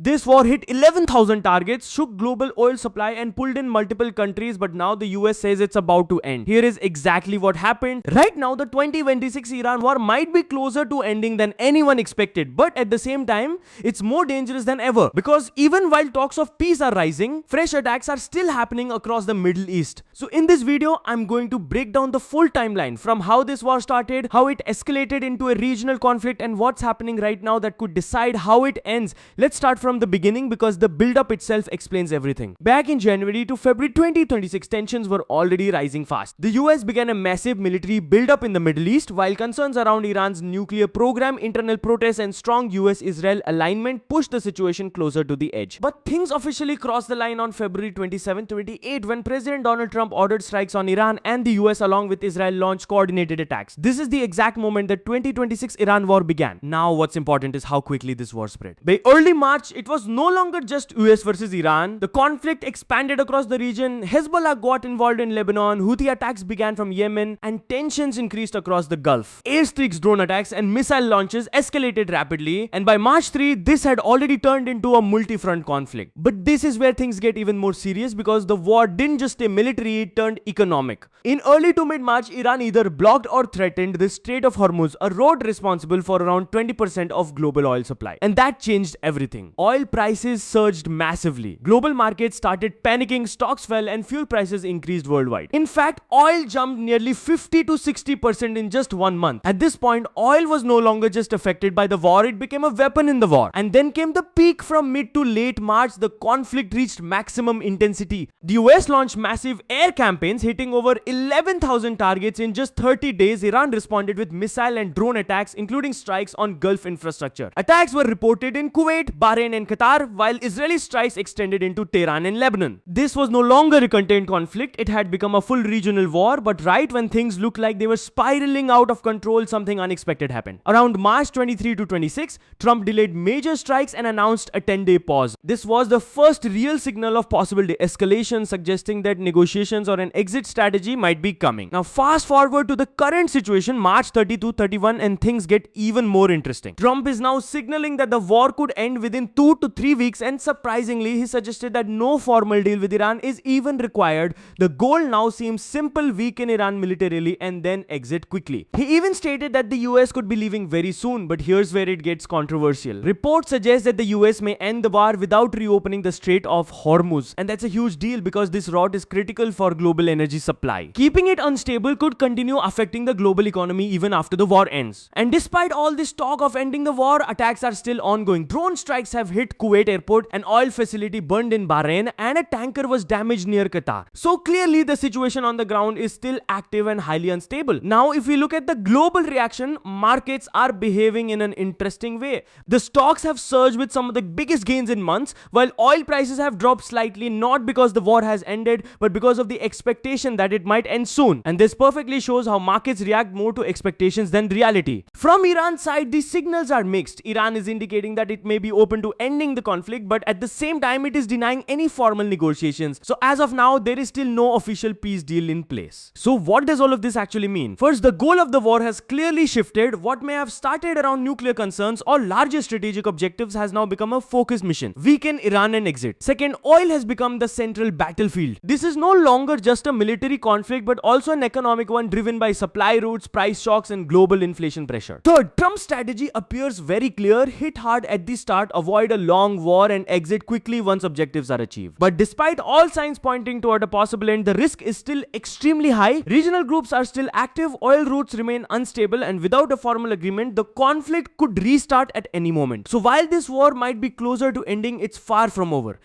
This war hit 11,000 targets, shook global oil supply and pulled in multiple countries, but now the US says it's about to end. Here is exactly what happened. Right now, the 2026 Iran war might be closer to ending than anyone expected, but at the same time, it's more dangerous than ever, because even while talks of peace are rising, fresh attacks are still happening across the Middle East. So in this video, I'm going to break down the full timeline from how this war started, how it escalated into a regional conflict, and what's happening right now that could decide how it ends. Let's start from the beginning because the build-up itself explains everything. Back in January to February 2026, tensions were already rising fast. The US began a massive military build-up in the Middle East, while concerns around Iran's nuclear program, internal protests, and strong US-Israel alignment pushed the situation closer to the edge. But things officially crossed the line on February 27, 2028 when President Donald Trump ordered strikes on Iran, and the US along with Israel launched coordinated attacks. This is the exact moment the 2026 Iran war began. Now what's important is how quickly this war spread. By early March, it was no longer just US versus Iran. The conflict expanded across the region. Hezbollah got involved in Lebanon, Houthi attacks began from Yemen, and tensions increased across the Gulf. Airstrikes, drone attacks, and missile launches escalated rapidly, and by March 3, this had already turned into a multi-front conflict. But this is where things get even more serious because the war didn't just stay military, it turned economic. In early to mid-March, Iran either blocked or threatened the Strait of Hormuz, a road responsible for around 20% of global oil supply. And that changed everything. Oil prices surged massively. Global markets started panicking, stocks fell, and fuel prices increased worldwide. In fact, oil jumped nearly 50 to 60% in just 1 month. At this point, oil was no longer just affected by the war, it became a weapon in the war. And then came the peak from mid to late March. The conflict reached maximum intensity. The US launched massive air campaigns, hitting over 11,000 targets in just 30 days. Iran responded with missile and drone attacks, including strikes on Gulf infrastructure. Attacks were reported in Kuwait, Bahrain, and Qatar, while Israeli strikes extended into Tehran and Lebanon. This was no longer a contained conflict, it had become a full regional war, but right when things looked like they were spiraling out of control, something unexpected happened. Around March 23 to 26, Trump delayed major strikes and announced a 10-day pause. This was the first real signal of possible de-escalation, suggesting that negotiations or an exit strategy might be coming. Now fast forward to the current situation, March 30 to 31, and things get even more interesting. Trump is now signaling that the war could end within 2 to 3 weeks, and surprisingly, he suggested that no formal deal with Iran is even required. The goal now seems simple: weaken Iran militarily and then exit quickly. He even stated that the US could be leaving very soon, but here's where it gets controversial. Reports suggest that the US may end the war without reopening the Strait of Hormuz, and that's a huge deal because this route is critical for global energy supply. Keeping it unstable could continue affecting the global economy even after the war ends. And despite all this talk of ending the war, attacks are still ongoing. Drone strikes have hit Kuwait airport, an oil facility burned in Bahrain, and a tanker was damaged near Qatar. So clearly the situation on the ground is still active and highly unstable. Now if we look at the global reaction, markets are behaving in an interesting way. The stocks have surged with some of the biggest gains in months, while oil prices have dropped slightly, not because the war has ended, but because of the expectation that it might end soon. And this perfectly shows how markets react more to expectations than reality. From Iran's side, the signals are mixed. Iran is indicating that it may be open to ending the conflict, but at the same time, it is denying any formal negotiations. So as of now, there is still no official peace deal in place. So what does all of this actually mean? First, the goal of the war has clearly shifted. What may have started around nuclear concerns or larger strategic objectives has now become a focused mission: weaken Iran and exit. Second, oil has become the central battlefield. This is no longer just a military conflict, but also an economic one driven by supply routes, price shocks, and global inflation pressure. Third, Trump's strategy appears very clear: hit hard at the start, avoid a long war, and exit quickly once objectives are achieved. But despite all signs pointing toward a possible end, the risk is still extremely high. Regional groups are still active, oil routes remain unstable, and without a formal agreement, the conflict could restart at any moment. So while this war might be closer to ending, it's far from over.